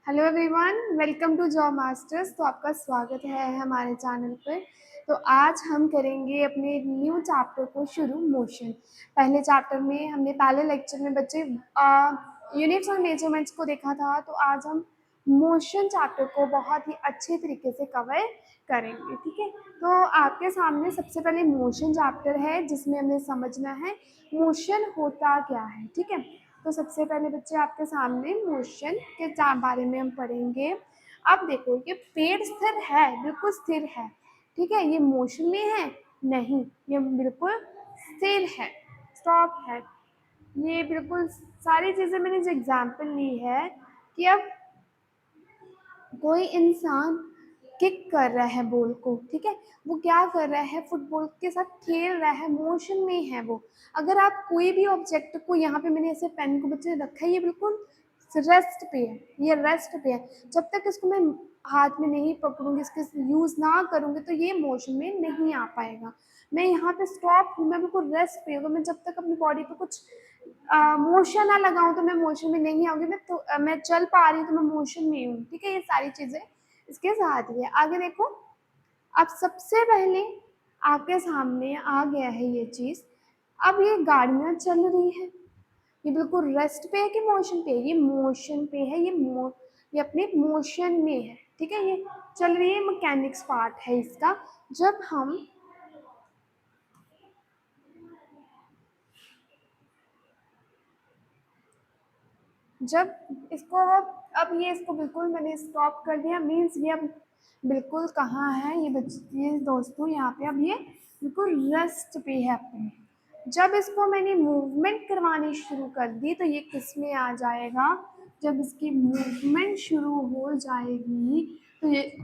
Hello everyone, welcome to Job Masters. तो आपका स्वागत है हमारे चैनल पर। तो आज हम करेंगे अपने एक न्यू चैप्टर को शुरू, मोशन। पहले चैप्टर में हमने पहले लेक्चर में बच्चे यूनिट्स और मेजरमेंट्स को देखा था। तो आज हम मोशन चैप्टर को बहुत ही अच्छे तरीके से कवर करेंगे, ठीक है। तो आपके सामने सबसे पहले मोशन चैप्टर है, जिसमें हमें समझना है मोशन होता क्या है, ठीक है। तो सबसे पहले बच्चे आपके सामने मोशन के बारे में हम पढ़ेंगे। अब देखो, ये पेड़ स्थिर है, बिल्कुल स्थिर है, ठीक है। ये मोशन में है? नहीं, ये बिल्कुल स्थिर है, स्टॉप है। ये बिल्कुल सारी चीज़ें मैंने जो एग्जाम्पल ली है कि अब कोई इंसान किक कर रहा है बॉल को, ठीक है। वो क्या कर रहा है? फुटबॉल के साथ खेल रहा है, मोशन में है वो। अगर आप कोई भी ऑब्जेक्ट को, यहाँ पे मैंने ऐसे पेन को बच्चे रखा है, ये बिल्कुल रेस्ट पे है, ये रेस्ट पे है। जब तक इसको मैं हाथ में नहीं पकड़ूंगी, इसके यूज़ ना करूँगी, तो ये मोशन में नहीं आ पाएगा। मैं यहाँ पे स्टॉप हूँ, मैं बिल्कुल रेस्ट पे हूँ। मैं जब तक अपनी बॉडी पे कुछ मोशन ना लगाऊं तो मैं मोशन में नहीं आऊंगी। मैं चल पा रही हूँ तो मैं मोशन में हूँ, ठीक है। ये सारी चीज़ें इसके साथ ही है। आगे देखो, अब सबसे पहले आपके सामने आ गया है ये चीज़। अब ये गाड़ियाँ चल रही हैं, ये बिल्कुल रेस्ट पे है कि मोशन पे है? ये मोशन पे है, ये अपने मोशन में है, ठीक है। ये चल रही है, मैकेनिक्स पार्ट है इसका। जब हम जब इसको अब ये इसको बिल्कुल मैंने स्टॉप कर दिया, मीन्स ये अब बिल्कुल कहाँ है ये दोस्तों, यहाँ पे अब ये बिल्कुल रेस्ट पे है अपने। जब इसको मैंने मूवमेंट करवानी शुरू कर दी तो ये किस में आ जाएगा? जब इसकी मूवमेंट शुरू हो जाएगी तो ये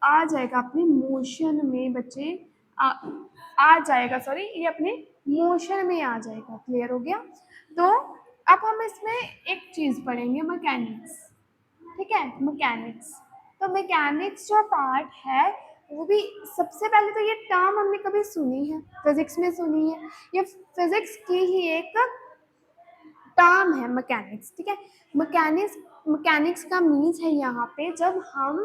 आ जाएगा अपने मोशन में बच्चे। आ जाएगा, सॉरी, ये अपने मोशन में आ जाएगा। क्लियर हो गया? तो अब हम इसमें एक चीज़ पढ़ेंगे, मैकेनिक्स, ठीक है। मैकेनिक्स, तो मैकेनिक्स जो पार्ट है वो भी, सबसे पहले तो ये टर्म हमने कभी सुनी है? फिजिक्स में सुनी है? ये फिजिक्स की ही एक टर्म है मैकेनिक्स, ठीक है। मैकेनिक्स का मीन्स है यहाँ पे, जब हम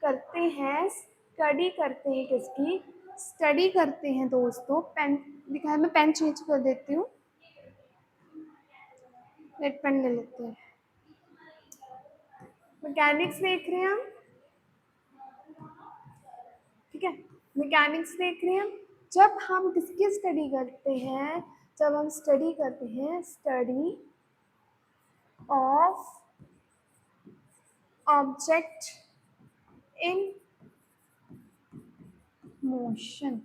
करते हैं स्टडी करते हैं, किसकी स्टडी करते हैं दोस्तों? पेन लिखा है, मैं पेन चेंज कर देती हूँ, रेड पेन ले लेते हैं। मैकेनिक्स देख रहे हैं हम, ठीक है। मैकेनिक्स देख रहे हैं हम। जब हम किसकी स्टडी करते हैं? जब हम स्टडी करते हैं, study of object in motion,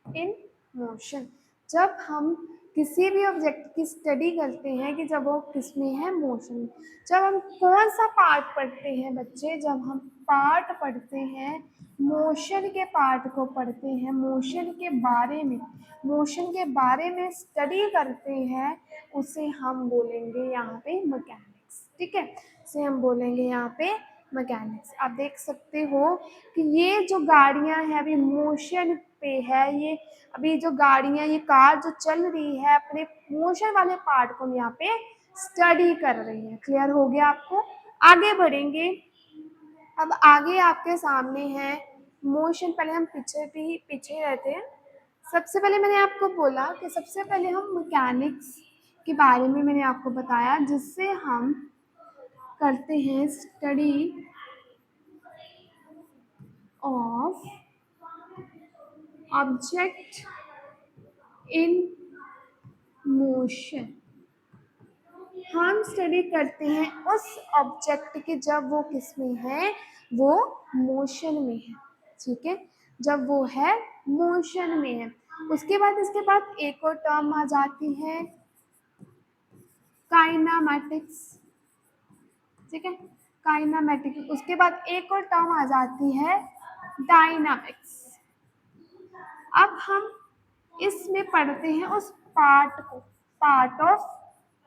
in motion. जब हम किसी भी ऑब्जेक्ट की स्टडी करते हैं कि जब वो किस में है? मोशन में। जब हम कौन सा पार्ट पढ़ते हैं बच्चे? जब हम पार्ट पढ़ते हैं, मोशन के पार्ट को पढ़ते हैं, मोशन के बारे में, मोशन के बारे में स्टडी करते हैं, उसे हम बोलेंगे यहाँ पे मैकेनिक्स, ठीक है। इसे हम बोलेंगे यहाँ पे मैकेनिक्स। आप देख सकते हो कि ये जो गाड़ियाँ हैं अभी मोशन पे है। ये अभी जो गाड़ियाँ, ये कार जो चल रही है, अपने मोशन वाले पार्ट को यहाँ पे स्टडी कर रही है। क्लियर हो गया आपको? आगे बढ़ेंगे। अब आगे आपके सामने है मोशन। पहले हम पीछे रहते हैं। सबसे पहले मैंने आपको बोला कि सबसे पहले हम मैकेनिक्स के बारे में मैंने आपको बताया, जिससे हम करते हैं study of object in motion. हम स्टडी करते हैं उस ऑब्जेक्ट की जब वो किस में है? वो मोशन में है, ठीक है। जब वो है मोशन में है। उसके बाद इसके बाद एक और टर्म आ जाती है, काइनामेटिक्स, ठीक है। काइनामेटिक्स। उसके बाद एक और टर्म आ जाती है, डायनामिक्स। अब हम इसमें पढ़ते हैं उस पार्ट को, पार्ट ऑफ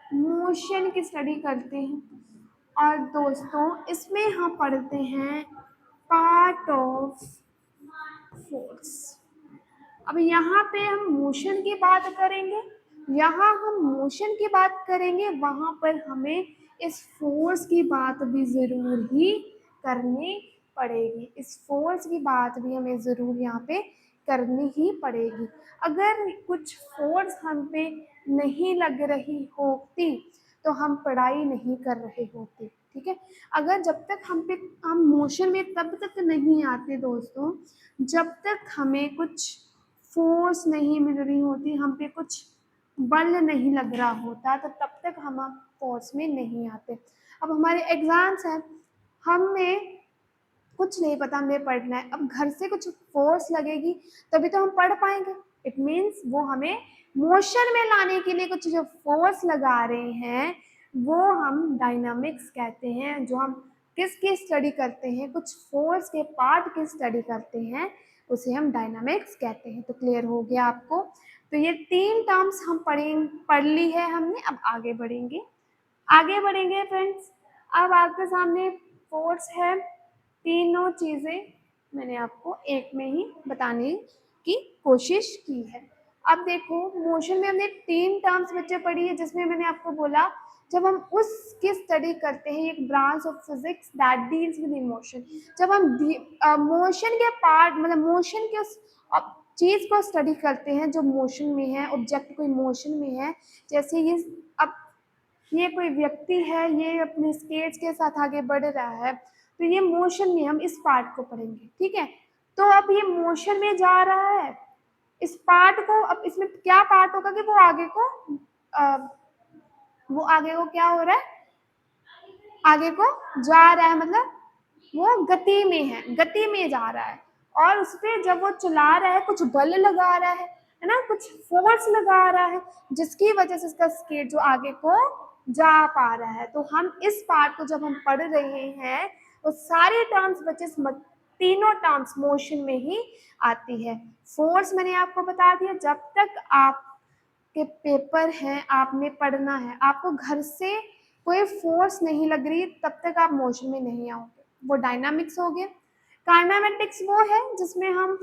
मोशन की स्टडी करते हैं। और दोस्तों इसमें हम पढ़ते हैं पार्ट ऑफ फोर्स। अब यहाँ पे हम मोशन की बात करेंगे, यहाँ हम मोशन की बात करेंगे, वहाँ पर हमें इस फोर्स की बात भी ज़रूर ही करनी पड़ेगी। इस फोर्स की बात भी हमें ज़रूर यहाँ पे करनी ही पड़ेगी। अगर कुछ फोर्स हम पे नहीं लग रही होती तो हम पढ़ाई नहीं कर रहे होते, ठीक है। अगर जब तक हम मोशन में तब तक नहीं आते दोस्तों, जब तक हमें कुछ फोर्स नहीं मिल रही होती, हम पे कुछ बल नहीं लग रहा होता, तो तब तक हम फोर्स में नहीं आते। अब हमारे एग्जाम्स हैं, हमें कुछ नहीं पता हमें पढ़ना है, अब घर से कुछ फोर्स लगेगी तभी तो हम पढ़ पाएंगे। इट मीन्स वो हमें मोशन में लाने के लिए कुछ जो फोर्स लगा रहे हैं वो हम डायनामिक्स कहते हैं। जो हम किसकी स्टडी करते हैं, कुछ फोर्स के पार्ट की स्टडी करते हैं, उसे हम डायनामिक्स कहते हैं। तो क्लियर हो गया आपको। तो ये 3 टर्म्स हम पढ़ ली है हमने। अब आगे बढ़ेंगे फ्रेंड्स। अब आपके सामने फोर्स है, तीनों चीज़ें मैंने आपको एक में ही बताने की कोशिश की है। अब देखो, मोशन में हमने 3 टर्म्स बच्चे पढ़ी है, जिसमें मैंने आपको बोला जब हम उसकी स्टडी करते हैं, एक branch of physics that deals with emotion. जब हम मोशन के पार्ट मतलब मोशन के उस चीज़ को स्टडी करते हैं जो मोशन में है, ऑब्जेक्ट कोई मोशन में है। जैसे अब ये कोई व्यक्ति है, ये अपने स्केट्स के साथ आगे बढ़ रहा है, तो ये मोशन में हम इस पार्ट को पढ़ेंगे, ठीक है। तो अब ये मोशन में जा रहा है, इस पार्ट को, अब इसमें क्या पार्ट होगा कि वो आगे को क्या हो रहा है, आगे को जा रहा है, मतलब वो गति में है, गति में जा रहा है। और उस पर जब वो चला रहा है कुछ बल लगा रहा है ना, कुछ फोर्स लगा रहा है, जिसकी वजह से उसका स्केट जो आगे को जा पा रहा है। तो हम इस पार्ट को जब हम पढ़ रहे हैं, वो सारे टर्म्स बच्चे तीनों टर्म्स मोशन में ही आती है। फोर्स मैंने आपको बता दिया, जब तक आपके पेपर हैं, आपने पढ़ना है, आपको घर से कोई फोर्स नहीं लग रही तब तक आप मोशन में नहीं आओगे। वो डायनामिक्स हो गया। काइनेमेटिक्स वो है जिसमें हम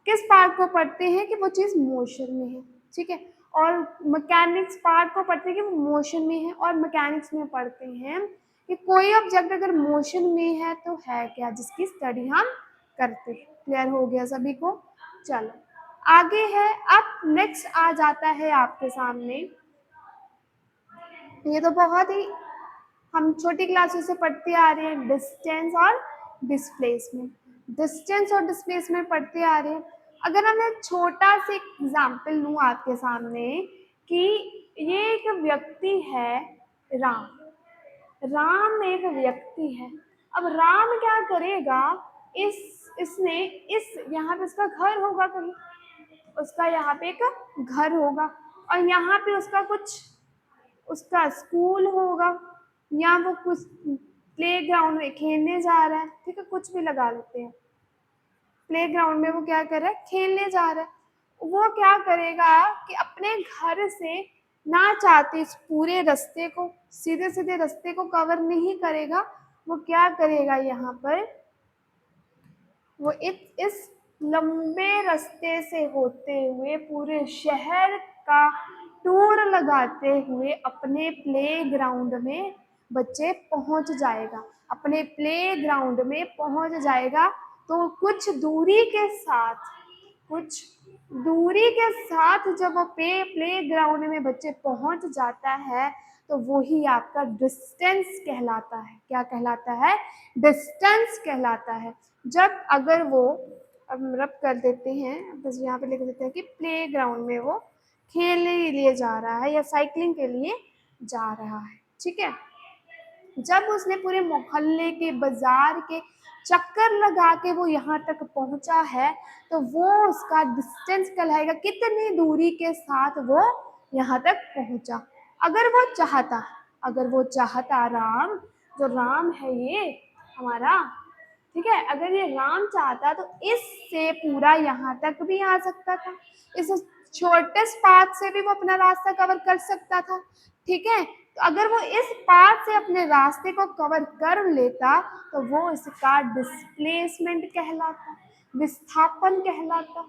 किस पार्ट को पढ़ते हैं कि वो चीज़ मोशन में है, ठीक है। और मैकेनिक्स पार्ट को पढ़ते हैं कि वो मोशन में है। और मैकेनिक्स में पढ़ते हैं कि कोई ऑब्जेक्ट अगर मोशन में है तो है क्या, जिसकी स्टडी हम करते हैं। क्लियर हो गया सभी को। चलो आगे है। अब नेक्स्ट आ जाता है आपके सामने, ये तो बहुत ही हम छोटी क्लासों से पढ़ते आ रहे हैं, डिस्टेंस और डिस्प्लेसमेंट। डिस्टेंस और डिस्प्लेसमेंट पढ़ते आ रहे हैं। अगर हम एक छोटा सा एग्जाम्पल लूँ आपके सामने कि ये एक व्यक्ति है, राम। राम एक व्यक्ति है। अब राम क्या करेगा, इसने इस यहाँ पे उसका घर होगा, कहीं उसका यहाँ पे एक घर होगा, और यहाँ पे उसका स्कूल होगा, या वो कुछ प्ले ग्राउंड में खेलने जा रहा है, ठीक है, कुछ भी लगा लेते हैं। प्ले ग्राउंड में वो क्या कर रहा है, खेलने जा रहा है। वो क्या करेगा कि अपने घर से ना चाहते इस पूरे रास्ते को, सीधे सीधे रास्ते को कवर नहीं करेगा। वो क्या करेगा, यहाँ पर वो इस लंबे रास्ते से होते हुए पूरे शहर का टूर लगाते हुए अपने प्ले ग्राउंड में बच्चे पहुंच जाएगा, अपने प्ले ग्राउंड में पहुंच जाएगा। तो कुछ दूरी के साथ जब वो प्ले ग्राउंड में बच्चे पहुंच जाता है, तो वही आपका डिस्टेंस कहलाता है। क्या कहलाता है, डिस्टेंस कहलाता है। जब अगर वो, अब रब कर देते हैं, बस यहाँ पे लिख देते हैं कि प्ले ग्राउंड में वो खेलने के लिए जा रहा है या साइकिलिंग के लिए जा रहा है, ठीक है। जब उसने पूरे मोहल्ले के, बाजार के चक्कर लगा के वो यहाँ तक पहुंचा है, तो वो उसका डिस्टेंस कहलाएगा, कितनी दूरी के साथ वो यहाँ तक पहुंचा। अगर वो चाहता राम, जो राम है ये हमारा, ठीक है, अगर ये राम चाहता तो इससे पूरा यहाँ तक भी आ सकता था, इस शॉर्टेस्ट पाथ से भी वो अपना रास्ता कवर कर सकता था, ठीक है। तो अगर वो इस पाथ से अपने रास्ते को कवर कर लेता तो वो इसका डिस्प्लेसमेंट कहलाता, विस्थापन कहलाता,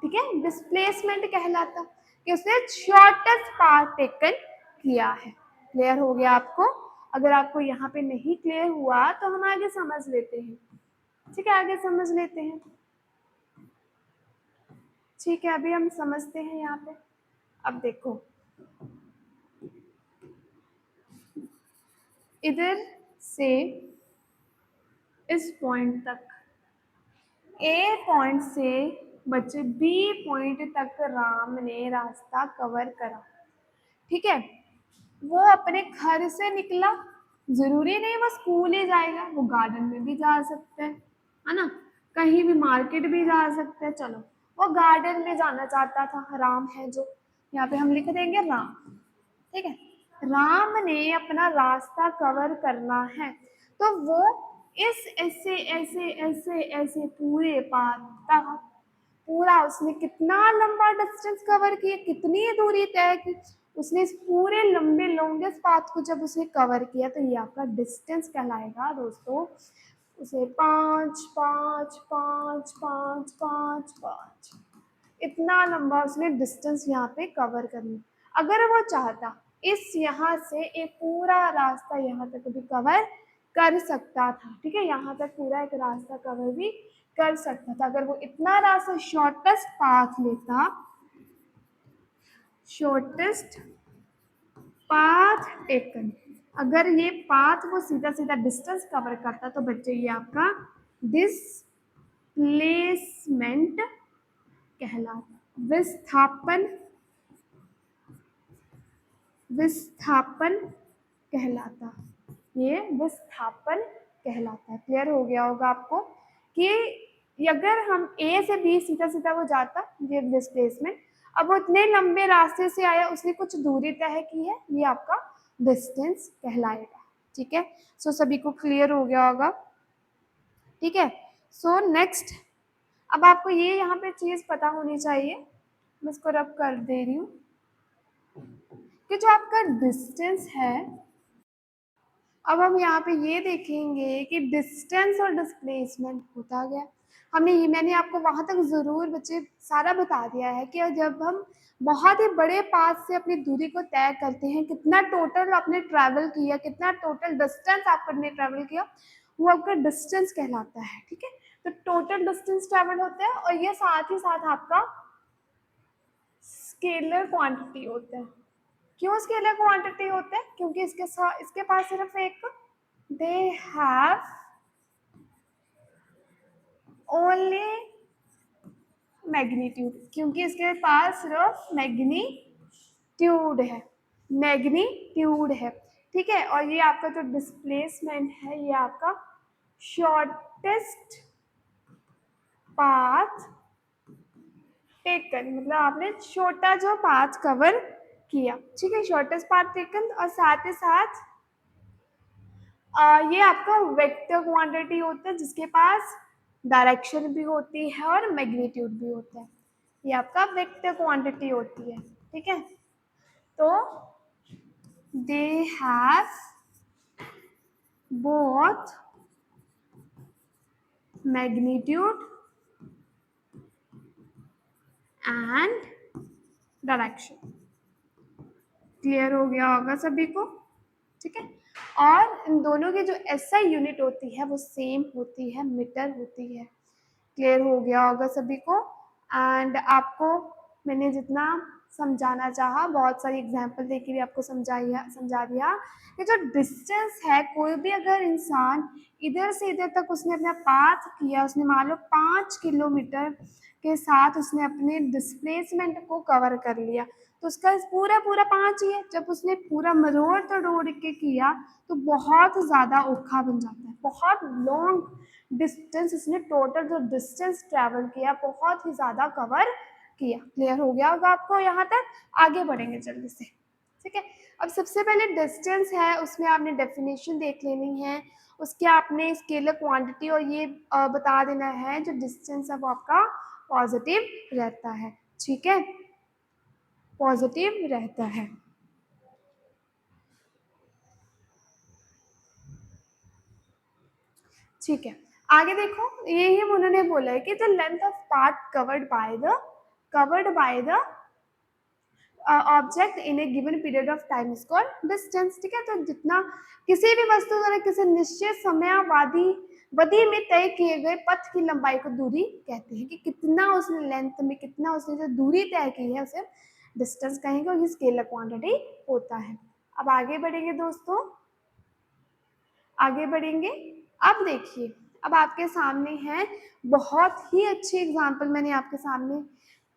ठीक है, डिस्प्लेसमेंट कहलाता कि उसने शॉर्टेस्ट पाथ टेकन किया है। क्लियर हो गया आपको? अगर आपको यहाँ पे नहीं क्लियर हुआ तो हम आगे समझ लेते हैं। ठीक है, आगे समझ लेते हैं। ठीक है, अभी हम समझते हैं यहाँ पे। अब देखो, इधर से इस पॉइंट तक, ए पॉइंट से बच्चे बी पॉइंट तक राम ने रास्ता कवर करा। ठीक है, वो अपने घर से निकला, जरूरी नहीं वो स्कूल ही जाएगा, वो गार्डन में भी जा सकते हैं, है ना, कहीं भी मार्केट भी जा सकते हैं। चलो, वो गार्डन में जाना चाहता था, राम है जो, यहाँ पे हम लिख देंगे राम। ठीक है, राम ने अपना रास्ता कवर करना है, तो वो इस ऐसे ऐसे ऐसे ऐसे पूरे पाथ तक, पूरा उसने कितना लंबा डिस्टेंस कवर किया, कितनी दूरी तय की उसने, इस पूरे लंबे लॉन्गेस्ट पाथ को जब उसने कवर किया तो ये आपका डिस्टेंस कहलाएगा दोस्तों। उसे 5 इतना लंबा उसने डिस्टेंस यहाँ पे कवर करना। अगर वो चाहता इस यहाँ से एक पूरा रास्ता यहाँ तक भी कवर कर सकता था। ठीक है, यहाँ तक पूरा एक रास्ता कवर भी कर सकता था। अगर वो इतना रास्ता शॉर्टेस्ट पाथ लेता, शॉर्टेस्ट पाथ टेकन, अगर ये पाथ वो सीधा सीधा डिस्टेंस कवर करता तो बच्चे ये आपका डिस्प्लेसमेंट कहलाता, विस्थापन, विस्थापन कहलाता, ये विस्थापन कहलाता है। क्लियर हो गया होगा आपको कि अगर हम ए से बी सीधा सीधा वो जाता, ये डिस्प्लेसमेंट, अब वो इतने लंबे रास्ते से आया, उसने कुछ दूरी तय की है, ये आपका डिस्टेंस कहलाएगा। ठीक है, सो सभी को क्लियर हो गया होगा। ठीक है, सो नेक्स्ट, अब आपको ये यहाँ पे चीज पता होनी चाहिए, मैं इसको रब कर दे रही हूँ कि जो आपका डिस्टेंस है, अब हम यहाँ पे ये देखेंगे कि डिस्टेंस और डिस्प्लेसमेंट होता गया। हमने ये, मैंने आपको वहां तक जरूर बच्चे सारा बता दिया है कि जब हम बहुत ही बड़े पाथ से अपनी दूरी को तय करते हैं, कितना टोटल आपने ट्रैवल किया, कितना टोटल डिस्टेंस आपने ट्रैवल किया, वो आपका डिस्टेंस कहलाता है। ठीक है, तो टोटल डिस्टेंस ट्रैवल होता है, और ये साथ ही साथ आपका स्केलर क्वांटिटी होता है। क्यों स्केलर क्वांटिटी होते हैं? क्योंकि इसके पास सिर्फ एक, दे हैव ओनली मैग्नीट्यूड, क्योंकि इसके पास सिर्फ मैग्नीट्यूड है, मैग्नीट्यूड है। ठीक है, और ये आपका जो डिस्प्लेसमेंट है, ये आपका शॉर्टेस्ट पाथ टेकन, मतलब आपने छोटा जो पाथ कवर किया। ठीक है, शॉर्टेस्ट पाथ टेकन, और साथ ही साथ ये आपका वेक्टर क्वांटिटी होता है, जिसके पास डायरेक्शन भी होती है और मैग्नीट्यूड भी होता है, ये आपका वेक्टर क्वांटिटी होती है। ठीक है, तो they have both magnitude and direction. Clear हो गया होगा सभी को? ठीक है, और इन दोनों की जो एसआई यूनिट होती है वो सेम होती है, मीटर होती है। क्लियर हो गया होगा सभी को? एंड आपको मैंने जितना समझाना चाहा, बहुत सारी एग्जाम्पल देके भी आपको समझा दिया कि जो डिस्टेंस है, कोई भी अगर इंसान इधर से इधर तक उसने अपना पाथ किया, उसने मान लो 5 किलोमीटर के साथ उसने अपने डिस्प्लेसमेंट को कवर कर लिया, तो उसका पूरा पूरा 5 ही है। जब उसने पूरा मरोड़ तोड़ के किया तो बहुत ज़्यादा औखा बन जाता है, बहुत लॉन्ग डिस्टेंस उसने, टोटल जो डिस्टेंस ट्रैवल किया बहुत ही ज़्यादा कवर किया। क्लियर हो गया होगा आपको यहाँ तक? आगे बढ़ेंगे जल्दी से। ठीक है, अब सबसे पहले डिस्टेंस है, उसमें आपने डेफिनेशन देख लेनी है, उसके आपने स्केलर क्वांटिटी और ये बता देना है, जो डिस्टेंस है वो आपका पॉजिटिव रहता है। ठीक है, पॉजिटिव रहता है। ठीक है, आगे देखो, यही उन्होंने बोला है कि the length of part covered by the object in A given period of time is called distance. ठीक है, तो जितना किसी भी वस्तु द्वारा किसी निश्चित समयावधि में तय किए गए पथ की लंबाई को दूरी कहते हैं, कि कितना उसने लेंथ में, कितना उसने जो दूरी तय की है उसे डिस्टेंस कहेंगे, और ये स्केलर क्वांटिटी होता है। अब आगे बढ़ेंगे दोस्तों, आगे बढ़ेंगे। अब देखिए, अब आपके सामने है बहुत ही अच्छी एग्जांपल मैंने आपके सामने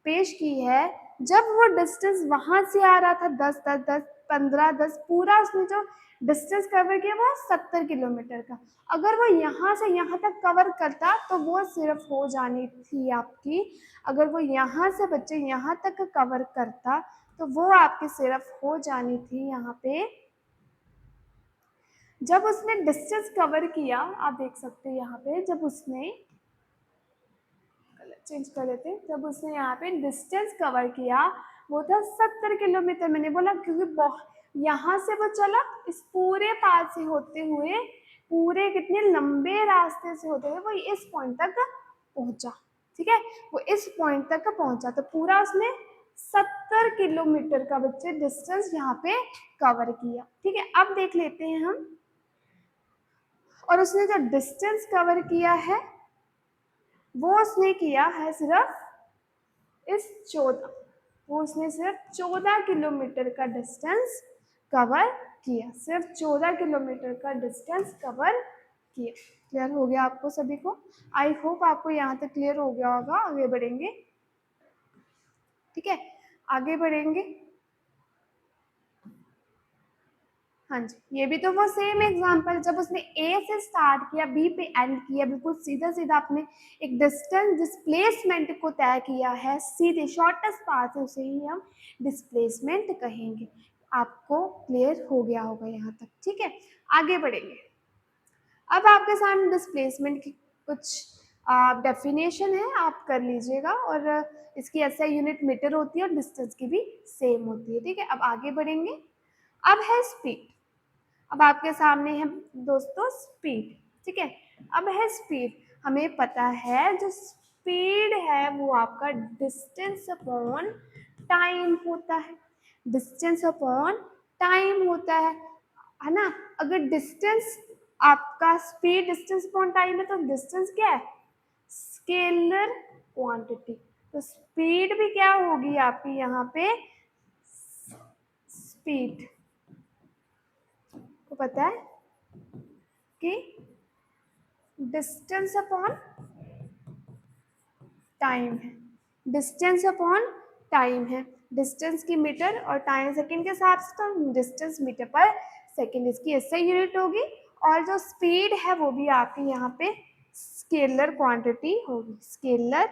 पेश की है। जब वो डिस्टेंस वहां से आ रहा था 10 10 10 15 10, पूरा उसने जो डिस्टेंस कवर किया वो 70 किलोमीटर का। अगर वो यहाँ से यहाँ तक कवर करता तो वो सिर्फ हो जानी थी आपकी, अगर वो यहाँ से बच्चे यहाँ तक कवर करता तो वो आपकी सिर्फ हो जानी थी यहाँ पे, जब उसने डिस्टेंस कवर किया, आप देख सकते हैं यहाँ पे, जब उसने कलर चेंज कर लेते हैं, जब उसने यहाँ पे डिस्टेंस कवर किया वो था 70 किलोमीटर। मैंने बोला क्योंकि यहाँ से वो चला इस पूरे पार से होते हुए, पूरे कितने लंबे रास्ते से होते हुए वो इस पॉइंट तक पहुंचा। ठीक है, वो इस पॉइंट तक पहुंचा, तो पूरा उसने 70 किलोमीटर का बच्चे डिस्टेंस यहाँ पे कवर किया। ठीक है, अब देख लेते हैं हम, और उसने जो डिस्टेंस कवर किया है वो उसने किया है सिर्फ इस 14, वो उसने सिर्फ 14 किलोमीटर का डिस्टेंस कवर किया, सिर्फ 14 किलोमीटर का डिस्टेंस कवर किया। क्लियर हो गया आपको सभी को? आई होप आपको यहाँ तक क्लियर हो गया होगा। आगे बढ़ेंगे। ठीक है, आगे बढ़ेंगे। हाँ जी, ये भी तो वो सेम एग्जांपल, जब उसने ए से स्टार्ट किया बी पे एंड किया, बिल्कुल सीधा सीधा आपने एक डिस्टेंस डिस्प्लेसमेंट को तय किया है, सीधे शॉर्टेस्ट पाथ है, उसे ही हम डिस्प्लेसमेंट कहेंगे। आपको क्लियर हो गया होगा यहाँ तक। ठीक है, आगे बढ़ेंगे। अब आपके सामने डिस्प्लेसमेंट की कुछ डेफिनेशन है, आप कर लीजिएगा, और इसकी एसआई यूनिट मीटर होती है और डिस्टेंस की भी सेम होती है। ठीक है, अब आगे बढ़ेंगे। अब है स्पीड। अब आपके सामने है दोस्तों स्पीड। ठीक है, अब है स्पीड। हमें पता है जो स्पीड है वो आपका डिस्टेंस अपॉन टाइम होता है, डिस्टेंस अपॉन टाइम होता है ना। अगर डिस्टेंस आपका स्पीड डिस्टेंस अपॉन टाइम है तो डिस्टेंस क्या है? Scalar quantity. तो स्पीड भी क्या होगी आपकी यहाँ पे? स्पीड को पता है कि डिस्टेंस अपॉन टाइम है, डिस्टेंस अपॉन टाइम है, डिस्टेंस की मीटर और टाइम सेकंड के हिसाब से, तो डिस्टेंस मीटर पर सेकंड इसकी एसआई यूनिट होगी, और जो स्पीड है वो भी आपकी यहाँ पे स्केलर क्वांटिटी होगी, स्केलर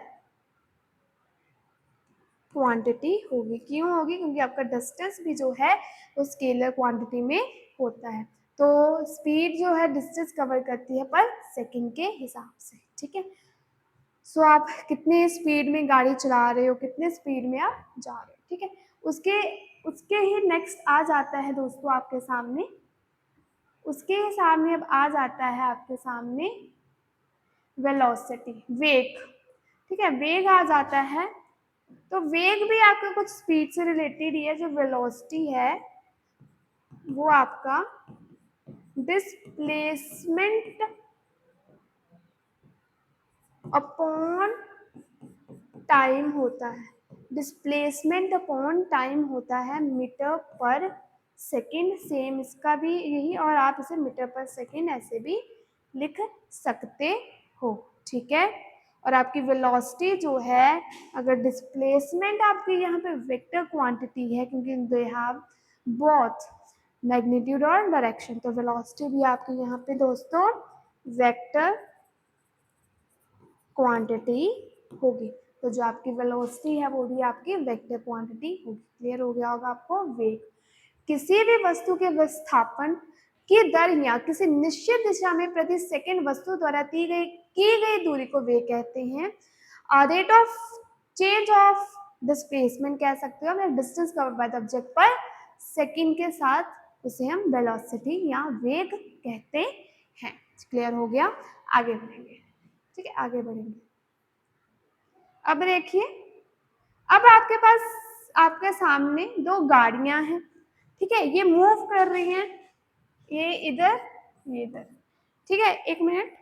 क्वांटिटी होगी। क्यों होगी? क्योंकि आपका डिस्टेंस भी जो है वो स्केलर क्वांटिटी में होता है। तो स्पीड जो है डिस्टेंस कवर करती है पर सेकंड के हिसाब से। ठीक है, सो आप कितने स्पीड में गाड़ी चला रहे हो, कितने स्पीड में आप जा रहे हो। ठीक है, उसके उसके ही नेक्स्ट आ जाता है दोस्तों आपके सामने, उसके सामने अब आ जाता है आपके सामने वेलोसिटी, वेग। ठीक है, वेग आ जाता है, तो वेग भी आपका कुछ स्पीड से रिलेटेड ही है। जो वेलोसिटी है वो आपका डिस्प्लेसमेंट अपॉन टाइम होता है, डिस्प्लेसमेंट अपॉन टाइम होता है मीटर पर सेकंड। सेम इसका भी यही, और आप इसे मीटर पर सेकंड ऐसे भी लिख सकते हो। ठीक है, और आपकी वेलोसिटी जो है, अगर डिस्प्लेसमेंट आपकी यहाँ पे वेक्टर क्वांटिटी है क्योंकि दे हैव बोथ मैग्नीट्यूड और डायरेक्शन, तो वेलोसिटी भी आपकी यहाँ पे दोस्तों वेक्टर क्वांटिटी होगी। तो जो आपकी वेलोसिटी है वो भी आपकी वेक्टर क्वांटिटी होगी। क्लियर हो गया होगा आपको? वेग किसी भी वस्तु के विस्थापन की दर या किसी निश्चित दिशा में प्रति सेकंड वस्तु द्वारा की गई दूरी को वेग कहते हैं। Rate of change of displacement कह सकते हो, distance covered by the object पर सेकंड के साथ उसे हम वेलोसिटी या वेग कहते हैं। क्लियर हो गया? आगे बढ़ेंगे। ठीक है, आगे बढ़ेंगे। अब देखिए, अब आपके पास आपके सामने दो गाड़ियां हैं, ठीक है, ये मूव कर रही हैं, ये इधर ये इधर, ठीक है, एक मिनट।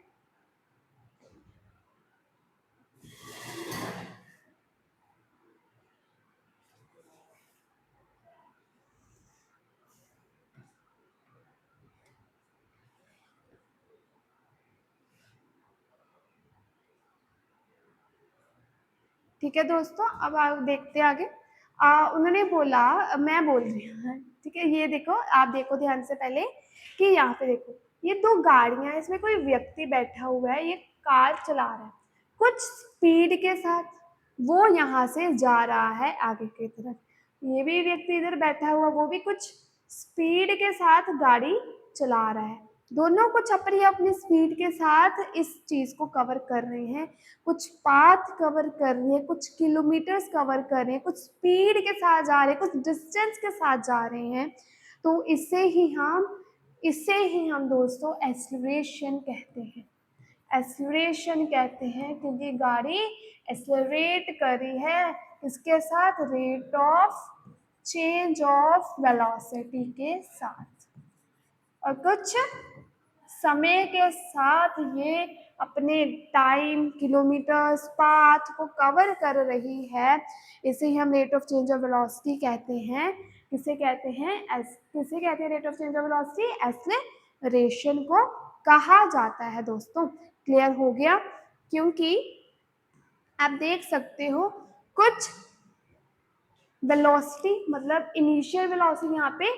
ठीक है दोस्तों, अब आप देखते हैं आगे। उन्होंने बोला, मैं बोल रही हूँ, ठीक है, ये देखो, आप देखो ध्यान से पहले कि यहाँ पे देखो, ये दो गाड़ियां हैं, इसमें कोई व्यक्ति बैठा हुआ है, ये कार चला रहा है कुछ स्पीड के साथ, वो यहाँ से जा रहा है आगे की तरफ। ये भी व्यक्ति इधर बैठा हुआ, वो भी कुछ स्पीड के साथ गाड़ी चला रहा है। दोनों कुछ अपनी अपनी स्पीड के साथ इस चीज को कवर कर रहे हैं, कुछ पाथ कवर कर रहे हैं, कुछ किलोमीटर्स कवर कर रहे हैं, कुछ स्पीड के साथ जा रहे हैं, कुछ डिस्टेंस के साथ जा रहे हैं। तो इसे ही हम दोस्तों एक्सीलरेशन कहते हैं। एक्सीलरेशन कहते हैं क्योंकि गाड़ी एक्सीलरेट कर रही है इसके साथ, rate of change of velocity के साथ, और कुछ समय के साथ ये अपने टाइम, किलोमीटर्स, पाथ को कवर कर रही है। इसे ही हम rate of change of velocity कहते हैं। किसे कहते हैं rate of change of velocity? Acceleration को कहा जाता है दोस्तों। क्लियर हो गया? क्योंकि आप देख सकते हो कुछ वेलोसिटी, मतलब इनिशियल वेलोसिटी यहाँ पे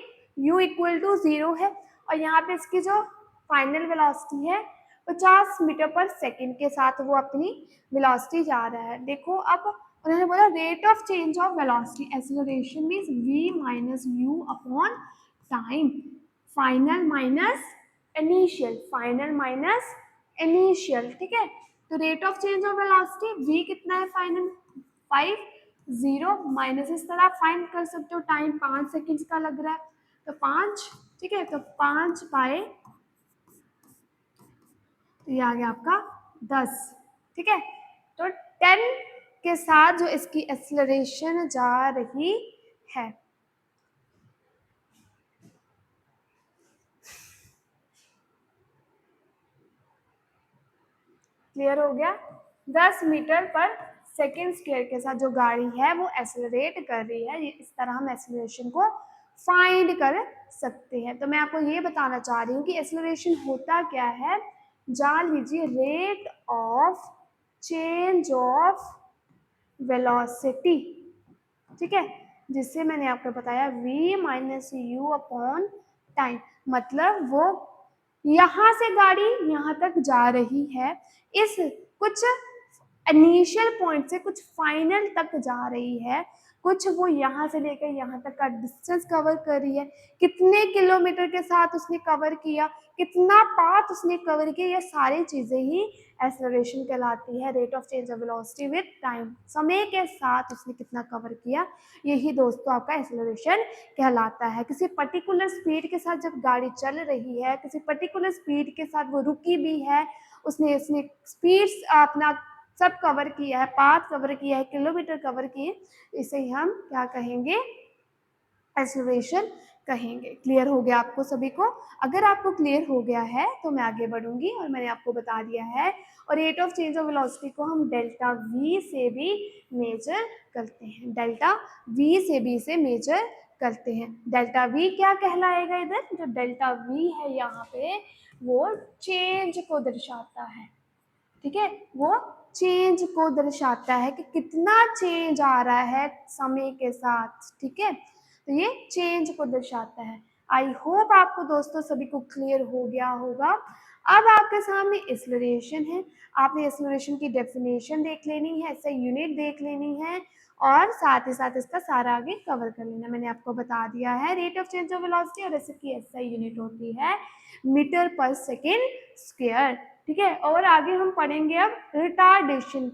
u इक्वल टू 0 है, और यहाँ पे इसकी जो फाइनल वेलोसिटी है 50 मीटर पर सेकेंड के साथ वो अपनी वेलोसिटी जा रहा है। देखो, अब उन्होंने बोला rate of change of velocity, acceleration means v minus you upon time, final minus initial, ठीक है। तो rate of change of velocity v कितना है फाइनल, 5, 0 माइनस, इस तरह फाइंड कर सकते हो, टाइम 5 सेकेंड्स का लग रहा है तो 5, ठीक है, तो 5 बाय, तो ये आ गया आपका 10, ठीक है। तो 10 के साथ जो इसकी एक्सेलरेशन जा रही है, क्लियर हो गया? 10 मीटर पर सेकेंड स्क्वायर के साथ जो गाड़ी है वो एक्सेलरेट कर रही है। ये इस तरह हम एक्सेलरेशन को फाइंड कर सकते हैं। तो मैं आपको ये बताना चाह रही हूँ कि एक्सेलरेशन होता क्या है। जान लीजिए, rate of change of velocity, ठीक है, जिससे मैंने आपको बताया v minus you upon time, मतलब वो यहाँ से गाड़ी यहाँ तक जा रही है, इस कुछ इनिशियल पॉइंट से कुछ फाइनल तक जा रही है, कुछ वो यहाँ से लेकर यहाँ तक का डिस्टेंस कवर कर रही है, कितने किलोमीटर के साथ उसने कवर किया, कितना पाथ उसने कवर किया, ये सारी चीजें ही एक्सेलरेशन कहलाती है। Rate of change of velocity with time, समय के साथ उसने कितना कवर किया, यही दोस्तों आपका एक्सेलरेशन कहलाता है। किसी पर्टिकुलर स्पीड के साथ जब गाड़ी चल रही है, किसी पर्टिकुलर स्पीड के साथ वो रुकी भी है, उसने स्पीड अपना सब कवर किया है, पाथ कवर किया है, किलोमीटर कवर किए, इसे हम क्या कहेंगे, एक्सेलरेशन कहेंगे। क्लियर हो गया आपको सभी को? अगर आपको क्लियर हो गया है तो मैं आगे बढ़ूंगी, और मैंने आपको बता दिया है। और rate of change of velocity को हम डेल्टा वी से भी मेजर करते हैं, डेल्टा वी से भी इसे मेजर करते हैं। डेल्टा वी क्या कहलाएगा? इधर जो डेल्टा वी है यहाँ पे, वो चेंज को दर्शाता है, ठीक है, वो चेंज को दर्शाता है कि कितना चेंज आ रहा है समय के साथ, ठीक है, तो ये चेंज को दर्शाता है। आई होप आपको दोस्तों सभी को क्लियर हो गया होगा। अब आपके सामने एक्सेलरेशन है, आपने एक्सेलरेशन की डेफिनेशन देख लेनी है, इससे यूनिट देख लेनी है, और साथ ही साथ इसका सारा आगे कवर कर लेना। मैंने आपको बता दिया है rate of change of velocity, और इसकी एसआई यूनिट होती है मीटर पर सेकेंड स्क्वायर, ठीक है। और आगे हम पढ़ेंगे अब रिटार्डेशन।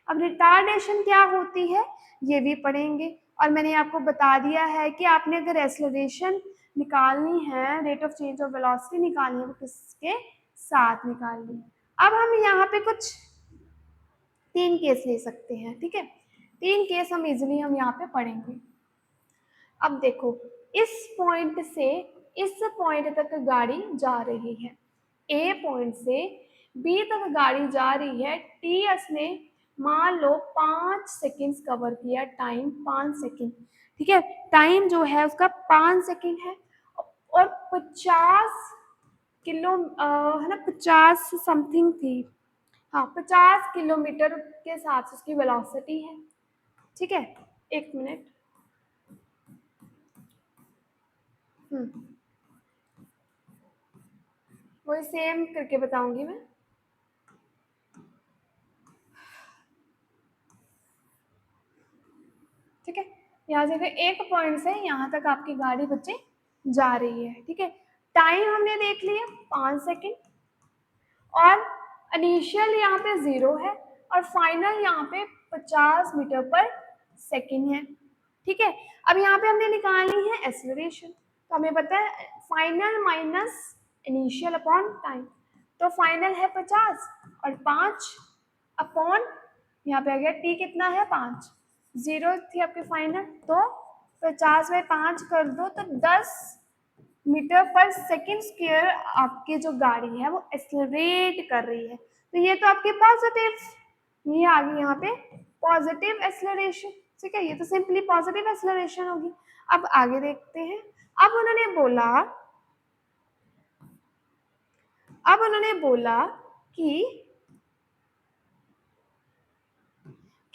अब रिटार्डेशन क्या होती है ये भी पढ़ेंगे, और मैंने आपको बता दिया है कि आपने अगर एक्सेलरेशन निकालनी है, rate of change of velocity निकालनी है, वो किसके साथ निकालनी है। अब हम यहाँ पे कुछ 3 केस ले सकते हैं, ठीक है। 3 केस हम इजीली हम यहाँ पे पढ़ेंगे। अब देखो, इस पॉइंट से इस पॉइंट तक गाड़ी जा रही है, ए पॉइंट से बी तक गाड़ी जा रही है, टी एस ने मान लो 5 सेकेंड्स कवर किया, टाइम 5 सेकेंड, ठीक है, टाइम जो है उसका 5 सेकेंड है, और 50 किलो है ना, 50 समथिंग थी, हाँ 50 किलोमीटर के साथ उसकी वेलोसिटी है, ठीक है। एक मिनट, वही सेम करके बताऊंगी मैं। ठीक है, यहाँ से फिर एक पॉइंट से यहाँ तक आपकी गाड़ी बच्चे जा रही है, ठीक है। टाइम हमने देख लिया 5 सेकेंड, और इनिशियल यहाँ पे 0 है, और फाइनल यहाँ पे 50 मीटर पर सेकेंड है, ठीक है। अब यहाँ पे हमने निकालनी है एक्सेलरेशन, तो हमें पता है final minus initial upon time, तो फाइनल है 50 और 5 अपॉन यहाँ पे आ गया टी कितना है 5, 0 थी आपकी फाइनल, तो 50/5 कर दो तो 10 मीटर पर सेकेंड स्क्वायर आपकी जो गाड़ी है वो एक्सेलरेट कर रही है, तो ये तो आपकी पॉजिटिव, ये आ गई यहाँ पे पॉजिटिव एक्सेलरेशन, ठीक है, ये तो सिंपली पॉजिटिव एक्सेलरेशन होगी। अब आगे देखते हैं। अब उन्होंने बोला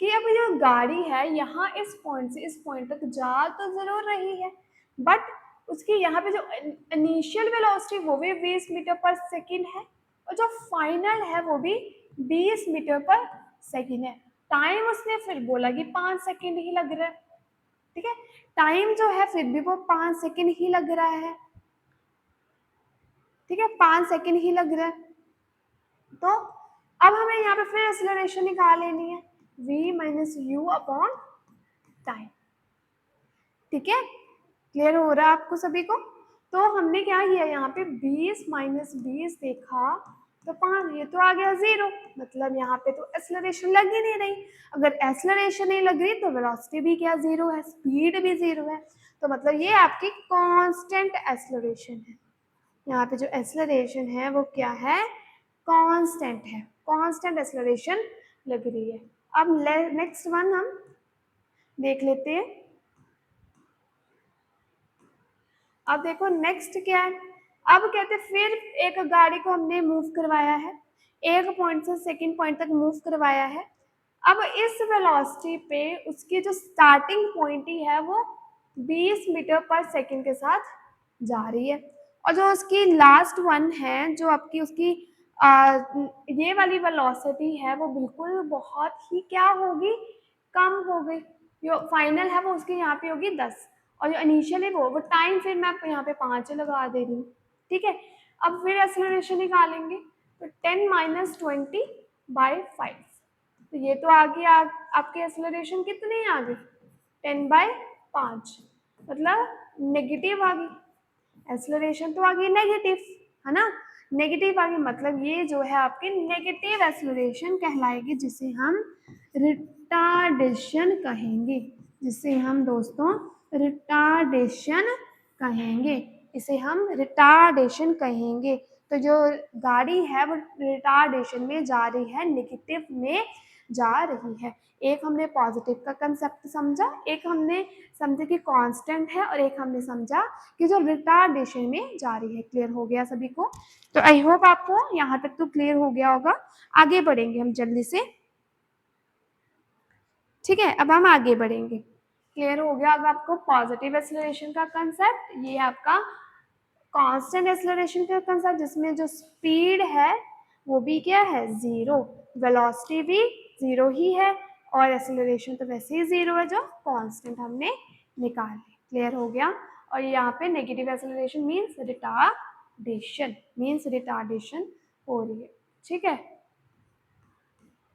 कि अब जो गाड़ी है यहाँ इस पॉइंट से इस पॉइंट तक जा तो जरूर रही है, बट उसकी यहाँ पे जो इनिशियल वेलोसिटी वो भी 20 मीटर पर सेकेंड है, और जो फाइनल है वो भी 20 मीटर पर सेकेंड है। टाइम उसने फिर बोला कि 5 सेकेंड ही लग रहा है, ठीक है, टाइम जो है फिर भी वो 5 सेकेंड ही लग रहा है, ठीक है, 5 सेकेंड ही लग रहा है। तो अब हमें यहाँ पे फिर एक्सेलरेशन निकाल लेनी है, v minus you upon time, ठीक है, क्लियर हो रहा है आपको सभी को। तो हमने क्या किया यहाँ पे 20 माइनस 20 देखा तो 5, ये तो आ गया 0, मतलब यहाँ पे तो एक्सेलरेशन लग ही नहीं रही, अगर एक्सेलरेशन नहीं लग रही तो वेलोसिटी भी क्या 0 है, स्पीड भी 0 है, तो मतलब ये आपकी कांस्टेंट एक्सेलरेशन है, यहाँ पे जो एक्सेलरेशन है वो क्या है, कांस्टेंट है, कांस्टेंट एक्सेलरेशन लग रही है। अब नेक्स्ट वन हम देख लेते हैं। अब देखो नेक्स्ट क्या है, अब कहते फिर एक गाड़ी को हमने मूव करवाया है, एक पॉइंट से सेकंड पॉइंट तक मूव करवाया है, अब इस वेलोसिटी पे उसकी जो स्टार्टिंग पॉइंट ही है वो 20 मीटर पर सेकंड के साथ जा रही है, और जो उसकी लास्ट वन है जो आपकी उसकी ये वाली वेलोसिटी है वो बिल्कुल बहुत ही क्या होगी, कम हो गई, जो फाइनल है वो उसकी यहाँ पे होगी 10, और जो इनिशियली वो टाइम फिर मैं यहाँ पे 5 लगा दे रही हूँ, ठीक है। अब फिर एक्सेलरेशन निकालेंगे, तो 10 माइनस 20/5, तो ये तो आ गई आपकी एक्सेलरेशन कितनी आ गई 10/5, मतलब नेगेटिव आ गई, एक्सेलरेशन तो आ गई नेगेटिव, है ना, नेगेटिव आ गई, मतलब ये जो है आपकी नेगेटिव एक्सेलरेशन कहलाएगी, जिसे हम रिटार्डेशन कहेंगे, जिसे हम दोस्तों रिटार्डेशन कहेंगे, इसे हम रिटार्डेशन कहेंगे। तो जो गाड़ी है वो रिटार्डेशन में जा रही है, नेगेटिव में जा रही है। एक हमने पॉजिटिव का कंसेप्ट समझा, एक हमने समझा कि कांस्टेंट है, और एक हमने समझा कि जो रिटार्डेशन में जा रही है। क्लियर हो गया सभी को? तो आई होप आपको यहाँ तक तो क्लियर हो गया होगा। आगे बढ़ेंगे हम जल्दी से, ठीक है, अब हम आगे बढ़ेंगे। क्लियर हो गया अब आपको पॉजिटिव एक्सेलरेशन का कंसेप्ट, ये आपका कांस्टेंट एक्सेलरेशन का कंसेप्ट, जिसमें जो स्पीड है वो भी क्या है 0, वेलोसिटी भी 0 ही है, और एक्सेलरेशन तो वैसे ही 0 है जो कांस्टेंट हमने निकाल ली। क्लियर हो गया? और यहाँ पे नेगेटिव एक्सेलरेशन मीन्स रिटार्डेशन हो रही है, ठीक है।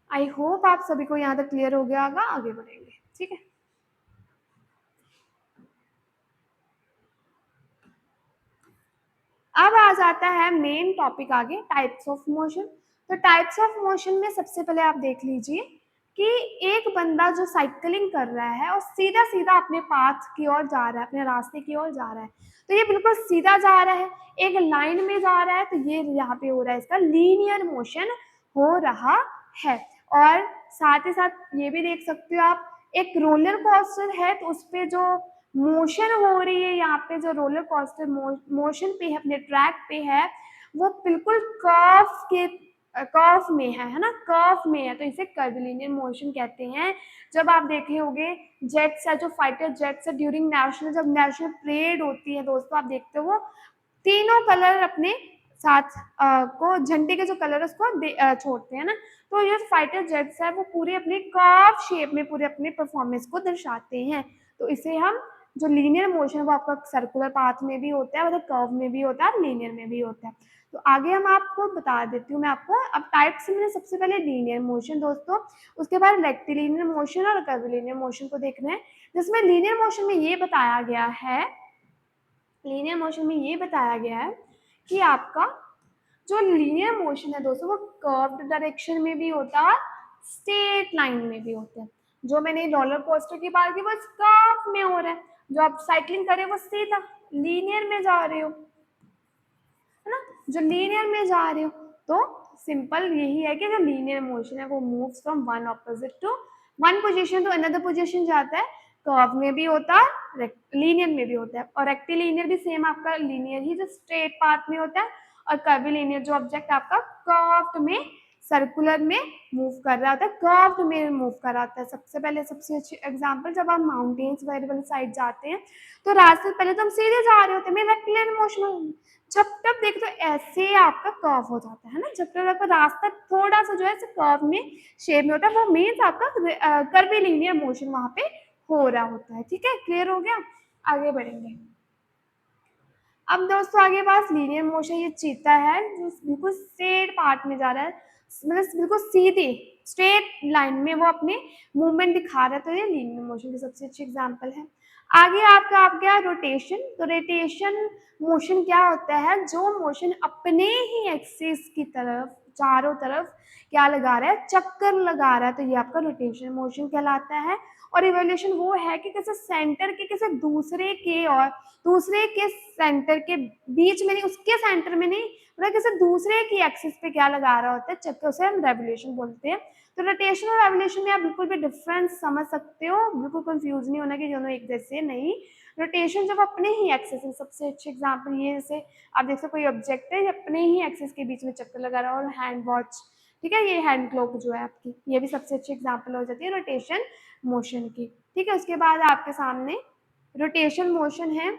आई होप आप सभी को यहाँ तक क्लियर हो गया होगा। आगे बढ़ेंगे, ठीक है। अब आ जाता है मेन टॉपिक आगे, टाइप्स ऑफ मोशन। तो टाइप्स ऑफ मोशन में सबसे पहले आप देख लीजिए कि एक बंदा जो साइकिलिंग कर रहा है और सीधा सीधा अपने पाथ की ओर जा रहा है, अपने रास्ते की ओर जा रहा है, तो ये बिल्कुल सीधा जा रहा है, एक लाइन में जा रहा है, तो ये यहाँ पे हो रहा है, इसका लीनियर मोशन हो रहा है। और साथ ही साथ ये भी देख सकते हो आप, एक रोलर कोस्टर है तो उस पे जो मोशन हो रही है, यहाँ पे जो रोलर कोस्टर मोशन पे है, अपने ट्रैक पे है, वो बिल्कुल कर्व में है ना, कर्व में है, तो इसे कर्विलिनियर मोशन कहते हैं। जब आप देखे होंगे जेट्स है, जो फाइटर जेट्स है, ड्यूरिंग नेशनल, जब नेशनल परेड होती है दोस्तों, आप देखते हो वो तीनों कलर अपने साथ को, झंडे के जो कलर है उसको छोड़ते हैं ना, तो ये फाइटर जेट्स है वो पूरे अपने कर्व शेप में पूरे अपने परफॉर्मेंस को दर्शाते हैं। तो इसे हम जो लीनियर मोशन है वो आपका सर्कुलर पाथ में भी होता है, मतलब कर्व में भी होता है, लीनियर में भी होता है। तो आगे हम आपको बता देती हूँ मैं आपको। अब टाइप्स में सबसे पहले लीनियर मोशन दोस्तों, उसके बाद रेक्टिलिनियर मोशन और कर्विलिनियर मोशन को देखना है, जिसमें लीनियर मोशन में ये बताया गया है, लीनियर मोशन में ये बताया गया है कि आपका जो लीनियर मोशन है दोस्तों वो कर्व्ड डायरेक्शन में भी होता है, स्ट्रेट लाइन में भी होता है। जो मैंने रोलर कोस्टर की बात की वो कर्व में हो रहा है, जो आप साइकिलिंग कर रहे हो वो सीधा लीनियर में जा रहे हो, है ना, जो लीनियर में जा रहे हो। तो सिंपल यही है कि जो लीनियर मोशन है वो moves from one opposite to one position to another position जाता है, कर्व में भी होता है, लीनियर में भी होता है। और रेक्टिलिनियर भी सेम आपका लीनियर ही जो स्ट्रेट पाथ में होता है, और कर्विलिनियर जो ऑब्जेक्ट आपका कर्व्ड में सर्कुलर में मूव कर रहा होता है, कर्व्ड में मूव कर रहा होता है। सबसे पहले सबसे अच्छी एग्जांपल, जब आप माउंटेन्स वगैरह वाली साइड जाते हैं तो रास्ते पहले तो हम सीधे जा रहे होते हैं, रेक्टिलिनियर मोशन, जब तक देखो तो ऐसे आपका कर्व हो जाता है ना, जब तक आपका रास्ता थोड़ा सा जो है कर्व में शेप में होता है, वो मीन्स आपका कर्विलिनियर मोशन वहां पे हो रहा होता है। ठीक है, क्लियर हो गया, आगे बढ़ेंगे। अब दोस्तों आगे पास लीनियर मोशन, ये चीता है जो बिल्कुल स्ट्रेट पार्ट में जा रहा है, मतलब बिल्कुल सीधी स्ट्रेट लाइन में वो अपने मूवमेंट दिखा रहा है, तो ये लीनियर मोशन की सबसे अच्छी एग्जांपल है। आगे आपका आप क्या, रोटेशन। तो रोटेशन मोशन क्या होता है, जो मोशन अपने ही एक्सिस की तरफ चारों तरफ क्या लगा रहा है, चक्कर लगा रहा है, तो ये आपका रोटेशन मोशन कहलाता है। और इवोल्यूशन वो है कि किसी सेंटर के किसी दूसरे के और दूसरे के सेंटर के बीच में नहीं, उसके सेंटर में नहीं, मतलब किसी दूसरे की एक्सिस पे क्या लगा रहा होता है चक्कर, उसे हम रेवोल्यूशन बोलते हैं। तो रोटेशन और रेवोल्यूशन में आप बिल्कुल भी डिफरेंस समझ सकते हो, बिल्कुल कंफ्यूज नहीं होना कि दोनों एक जैसे नहीं। रोटेशन जब अपने ही एक्सिस में, सबसे अच्छी एग्जांपल ये, जैसे आप देख सकते कोई ऑब्जेक्ट है अपने ही एक्सिस के बीच में चक्कर लगा रहा है, और हैंड वॉच, ठीक है, ये हैंड क्लॉक जो है आपकी, ये भी सबसे अच्छी एग्जांपल हो जाती है रोटेशन मोशन की। ठीक है, उसके बाद आपके सामने रोटेशन मोशन है,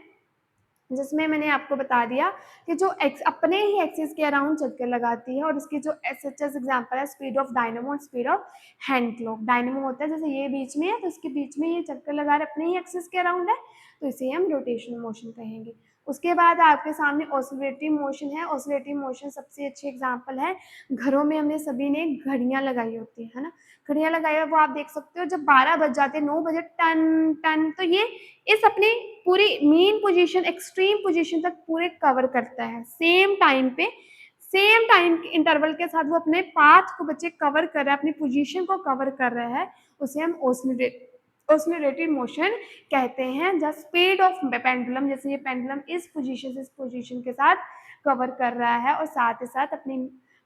जिसमें मैंने आपको बता दिया कि जो अपने ही एक्सिस के अराउंड चक्कर लगाती है, और इसकी जो एसएचएस एग्जांपल है, स्पीड ऑफ डायनेमो और speed of hand clock. Dynamo होता है जैसे ये बीच में है, तो इसके बीच में ये चक्कर लगा रहे अपने ही एक्सिस के अराउंड है, तो इसे हम रोटेशन मोशन कहेंगे। उसके बाद आपके सामने ऑसिलेटरी मोशन है। ऑसिलेटरी मोशन सबसे अच्छी एग्जांपल है, घरों में हमने सभी ने घड़ियां लगाई होती है ना, घड़ियां लगाई है, वो आप देख सकते हो जब 12 बज जाते हैं, 9 बजे टन टन, तो ये इस अपनी पूरी मेन पोजीशन एक्सट्रीम पोजीशन तक पूरे कवर करता है, सेम टाइम पे, सेम टाइम के इंटरवल के साथ वो अपने पाथ को बच्चे कवर कर रहा है, अपनी पोजीशन को कवर कर रहा है, उसे हम ऑसिलेटरी मोशन कहते हैं। द स्पीड ऑफ पेंडुलम, जैसे ये पेंडुलम इस पोजीशन से इस पोजीशन के साथ कवर कर रहा है, और साथ ही साथ अपनी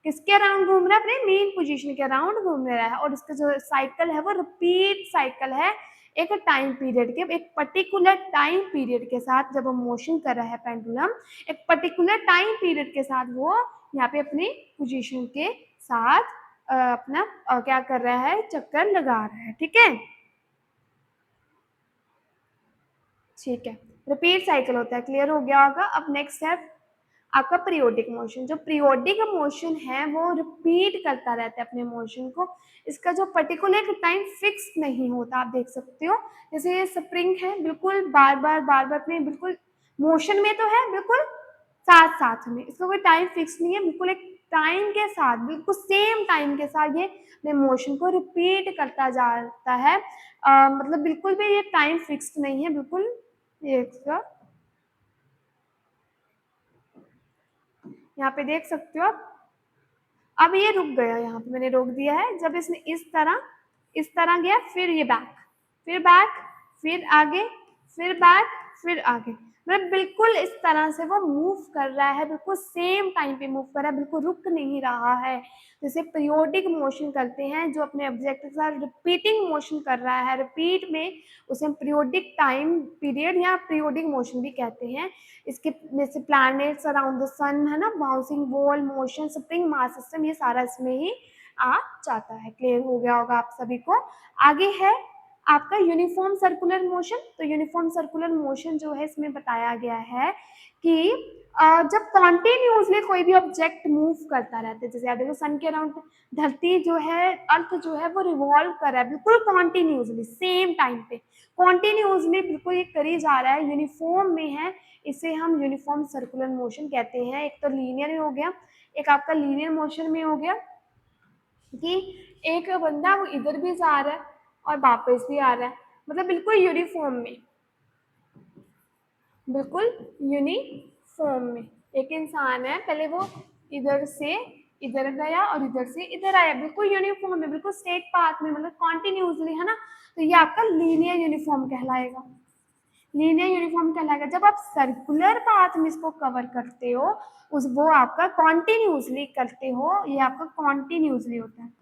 किसके अराउंड घूम रहा है, अपने मेन पोजीशन के अराउंड घूम रहा है। और इसका जो साइकिल है वो रिपीट साइकिल है, एक टाइम पीरियड के, एक पर्टिकुलर टाइम पीरियड के साथ जब वो मोशन कर रहा है पेंडुलम, एक पर्टिकुलर टाइम पीरियड के साथ वो यहाँ पे अपनी पोजीशन के साथ अपना क्या कर रहा है, चक्कर लगा रहा है। ठीक है, ठीक है, रिपीट साइकिल होता है, क्लियर हो गया होगा। अब नेक्स्ट है आपका पीरियोडिक मोशन। जो पीरियोडिक मोशन है वो रिपीट करता रहता है अपने मोशन को, इसका जो पर्टिकुलर टाइम फिक्स नहीं होता, आप देख सकते हो जैसे ये स्प्रिंग है, बिल्कुल बार बार अपने बिल्कुल मोशन में तो है, बिल्कुल साथ साथ में, इसका कोई टाइम फिक्स नहीं है, बिल्कुल एक टाइम के साथ, बिल्कुल सेम टाइम के साथ ये अपने मोशन को रिपीट करता जाता है। मतलब बिल्कुल भी ये टाइम फिक्स्ड नहीं है, बिल्कुल ये इसका यहाँ पे देख सकते हो आप। अब ये रुक गया, यहाँ पे मैंने रोक दिया है, जब इसने इस तरह इस तरह गया, फिर ये बैक, फिर बैक, फिर आगे, फिर बैक, फिर आगे, मतलब बिल्कुल इस तरह से वो मूव कर रहा है, बिल्कुल सेम टाइम पे मूव कर रहा है, बिल्कुल रुक नहीं रहा है। जैसे पीरियोडिक मोशन करते हैं, जो अपने ऑब्जेक्ट के साथ रिपीटिंग मोशन कर रहा है, रिपीट में उसे हम पीरियोडिक टाइम पीरियड या पीरियोडिक मोशन भी कहते हैं। इसके जैसे प्लैनेट्स अराउंड द सन है ना, bouncing ball motion, spring mass system, ये सारा इसमें ही आ जाता है। क्लियर हो गया होगा आप सभी को। आगे है आपका यूनिफॉर्म सर्कुलर मोशन। तो यूनिफॉर्म सर्कुलर मोशन जो है इसमें बताया गया है कि जब कॉन्टिन्यूसली कोई भी ऑब्जेक्ट मूव करता रहता है, जैसे आप देखो सन के अराउंड धरती जो है, अर्थ जो है वो रिवॉल्व कर रहा है बिल्कुल कॉन्टिन्यूसली सेम टाइम पे, कॉन्टिन्यूसली बिल्कुल ये करी जा रहा है, यूनिफॉर्म में है, इसे हम यूनिफॉर्म सर्कुलर मोशन कहते हैं। एक तो लीनियर में हो गया, एक आपका लीनियर मोशन में हो गया कि एक बंदा वो इधर भी जा रहा है और वापस भी आ रहा है, मतलब बिल्कुल यूनिफॉर्म में, बिल्कुल यूनिफॉर्म में। एक इंसान है, पहले वो इधर से इधर गया और इधर से इधर आया, बिल्कुल यूनिफॉर्म में, बिल्कुल स्ट्रेट पाथ में, मतलब कॉन्टिन्यूसली, है ना। तो ये आपका लीनियर यूनिफॉर्म कहलाएगा, लीनियर यूनिफॉर्म कहलाएगा। जब आप सर्कुलर पाथ में इसको कवर करते हो, उस वो आपका कॉन्टिन्यूसली करते हो, ये आपका कॉन्टिन्यूसली होता है,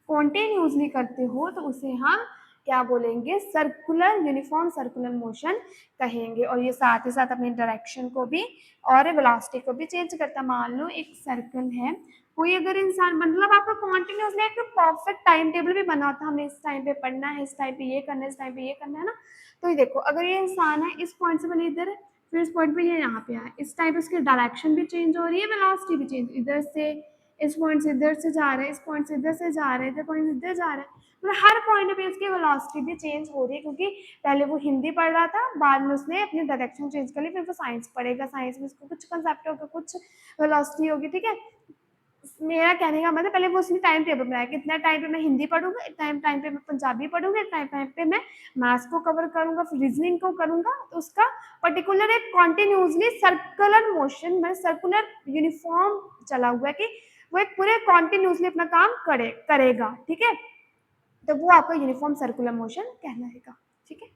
कॉन्टिन्यूसली करते हो तो उसे हम क्या बोलेंगे, सर्कुलर यूनिफॉर्म सर्कुलर मोशन कहेंगे। और ये साथ ही साथ अपनी डायरेक्शन को भी और वेलोसिटी को भी चेंज करता है। मान लो एक सर्कल है, कोई अगर इंसान, मतलब आपका कॉन्टिन्यूसली एक परफेक्ट टाइम टेबल भी बना होता है, हमें इस टाइम पे पढ़ना है, इस टाइम पे ये करना है, इस टाइम पे ये करना है ना। तो ये देखो, अगर ये इंसान है इस पॉइंट से पहले इधर है, फिर इस पॉइंट पे ये यहाँ पे आया, इस टाइम पे उसकी डायरेक्शन भी चेंज हो रही है, वेलोसिटी भी चेंज, इधर से इस पॉइंट से इधर से जा रहे हैं, इस पॉइंट से इधर से जा रहे हैं, इधर पॉइंट से इधर जा रहे हैं, मतलब हर पॉइंट पे उसकी वेलोसिटी भी चेंज हो रही है, क्योंकि पहले वो हिंदी पढ़ रहा था, बाद में उसने अपनी डायरेक्शन चेंज कर ली, फिर वो साइंस पढ़ेगा, साइंस में उसको कुछ कंसेप्ट होगा, कुछ वेलोसिटी होगी, ठीक है। मेरा कहने का मतलब, पहले वो उसने टाइम टेबल बनाया कि इतना टाइम पे मैं हिंदी पढ़ूंगा, इतना टाइम पे मैं पंजाबी पढ़ूंगा, इतना टाइम पे मैं मैथ्स को कवर करूंगा, फिर रीजनिंग को करूंगा। तो उसका पर्टिकुलर एक कॉन्टिन्यूसली सर्कुलर मोशन में सर्कुलर यूनिफॉर्म चला हुआ है कि वो एक पूरे कॉन्टिन्यूसली अपना काम करेगा, ठीक है। तो वो आपका यूनिफॉर्म सर्कुलर मोशन कहलाएगा, ठीक है।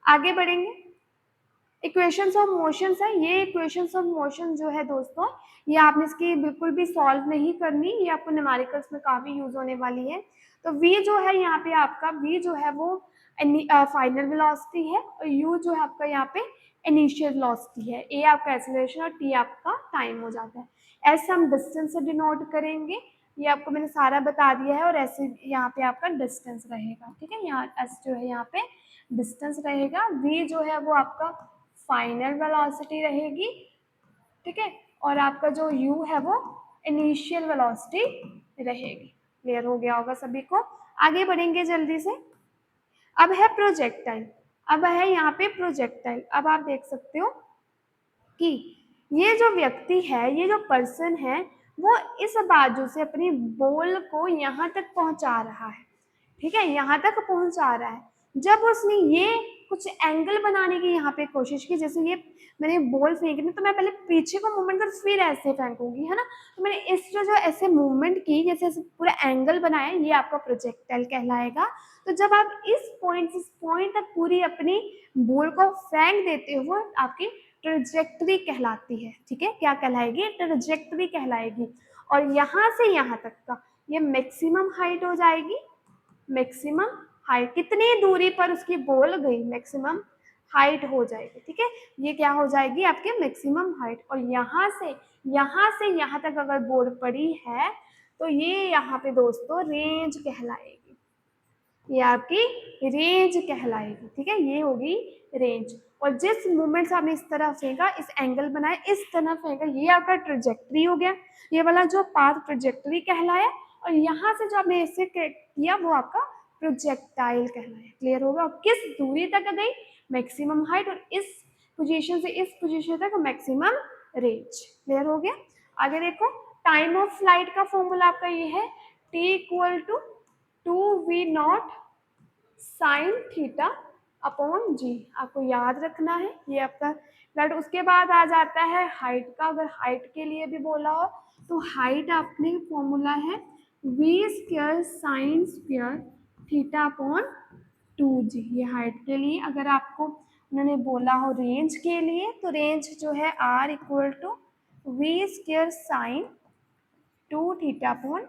आगे बढ़ेंगे, इक्वेशंस ऑफ मोशंस है। ये इक्वेशंस ऑफ मोशन जो है दोस्तों, ये आपने इसकी बिल्कुल भी सॉल्व नहीं करनी, ये आपको न्यूमेरिकल्स में काफ़ी यूज होने वाली है। तो v जो है यहाँ पे आपका, v जो है वो फाइनल वेलोसिटी है, और u जो है आपका यहाँ पे इनिशियल वेलोसिटी है, a आपका एक्सेलरेशन और t आपका टाइम हो जाता है। s हम डिस्टेंस से डिनोट करेंगे, ये आपको मैंने सारा बता दिया है, और ऐसे यहाँ पे आपका डिस्टेंस रहेगा, ठीक है। यहाँ s जो है यहाँ पे डिस्टेंस रहेगा, v जो है वो आपका फाइनल वेलोसिटी रहेगी, ठीक है, और आपका जो u है वो इनिशियल वेलोसिटी रहेगी। क्लियर हो गया होगा सभी को। आगे बढ़ेंगे जल्दी से। अब है प्रोजेक्टाइल, अब है यहाँ पे प्रोजेक्टाइल। अब आप देख सकते हो कि ये जो व्यक्ति है, ये जो पर्सन है, वो इस बाजू से अपनी बॉल को यहाँ तक पहुंचा रहा है, ठीक है, यहाँ तक पहुंचा रहा है। जब उसने ये कुछ एंगल बनाने की यहाँ पे कोशिश की, जैसे ये मैंने बॉल फेंकनी, तो मैं पहले पीछे को मूवमेंट कर फिर ऐसे फेंकूंगी, है ना। तो मैंने इस जो ऐसे मूवमेंट की, जैसे ऐसे पूरा एंगल बनाया, ये आपका प्रोजेक्टाइल कहलाएगा। तो जब आप इस पॉइंट तक पूरी अपनी बॉल को फेंक देते हो, आपकी ट्रेजेक्टरी कहलाती है, ठीक है। क्या कहलाएगी, ट्रेजेक्टरी कहलाएगी। और यहाँ से यहाँ तक का ये मैक्सिमम हाइट हो जाएगी, मैक्सिमम हाइट, कितनी दूरी पर उसकी बॉल गई, मैक्सिमम हाइट हो जाएगी, ठीक है। ये क्या हो जाएगी, आपके मैक्सिमम हाइट। और यहाँ से यहाँ तक अगर बॉल पड़ी है, तो ये यहाँ पे दोस्तों रेंज कहलाएगी, ये आपकी रेंज कहलाएगी, ठीक है। ये होगी रेंज। और जिस मूवमेंट से आपने इस तरह फेंका, इस एंगल बनाया, इस तरह फेंका, ये आपका ट्रेजेक्टरी हो गया, ये वाला जो पाथ ट्रेजेक्टरी कहलाया। और यहाँ से जो आपने ऐसे किया, वो आपका प्रोजेक्टाइल कहलाया। क्लियर होगा। और किस दूरी तक गई, मैक्सिमम हाइट, और इस पोजीशन से इस पोजीशन तक मैक्सिमम रेंज। क्लियर हो गया। आगे देखो, टाइम ऑफ फ्लाइट का फॉर्मूला आपका ये है, t equal to 2v0 sine theta upon g. आपको याद रखना है ये आपका फ्लड। उसके बाद आ जाता है हाइट का। अगर हाइट के लिए भी बोला हो, तो हाइट आपने फॉर्मूला है v square sine square theta upon 2g, ये हाइट के लिए। अगर आपको उन्होंने बोला हो रेंज के लिए, तो रेंज जो है r equal to v square sine 2 theta upon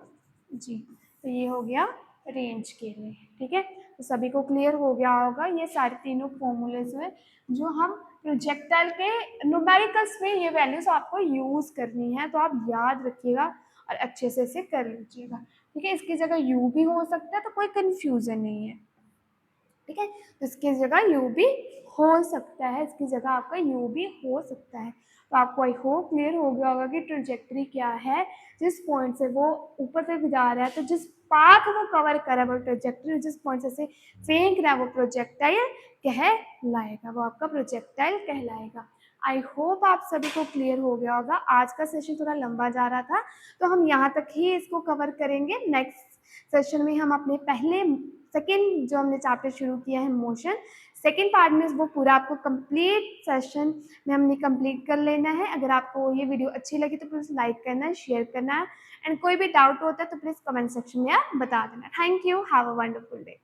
g। तो ये हो गया रेंज के लिए। ठीक है, तो सभी को क्लियर हो गया होगा ये सारे तीनों फॉर्मूलेज में जो हम प्रोजेक्टाइल के न्यूमेरिकल्स में ये वैल्यूज आपको यूज करनी है, तो आप याद रखिएगा और अच्छे से इसे कर लीजिएगा। ठीक है, इसकी जगह यू भी हो सकता है, तो कोई कंफ्यूजन नहीं है। ठीक है, तो इसकी जगह यू भी हो सकता है, इसकी जगह आपका यू भी हो सकता है। तो आपको आई होप क्लियर हो गया होगा कि ट्रेजेक्टरी क्या है, जिस पॉइंट से वो ऊपर तक जा रहा है, तो जिस पाथ वो कवर कर रहा है वो ट्रेजेक्टरी, जिस पॉइंट से फेंक रहा है वो प्रोजेक्टाइल कहलाएगा, वो आपका प्रोजेक्टाइल कहलाएगा। आई होप आप सभी को क्लियर हो गया होगा। आज का सेशन थोड़ा लंबा जा रहा था, तो हम यहाँ तक ही इसको कवर करेंगे। नेक्स्ट सेशन में हम अपने पहले सेकेंड जो हमने चैप्टर शुरू किया है मोशन, सेकेंड पार्ट में वो पूरा आपको कंप्लीट सेशन में हमने कंप्लीट कर लेना है। अगर आपको ये वीडियो अच्छी लगी तो प्लीज़ लाइक करना है, शेयर करना है, एंड कोई भी डाउट होता है तो प्लीज़ कमेंट सेक्शन में आप बता देना। Thank you, have a wonderful day.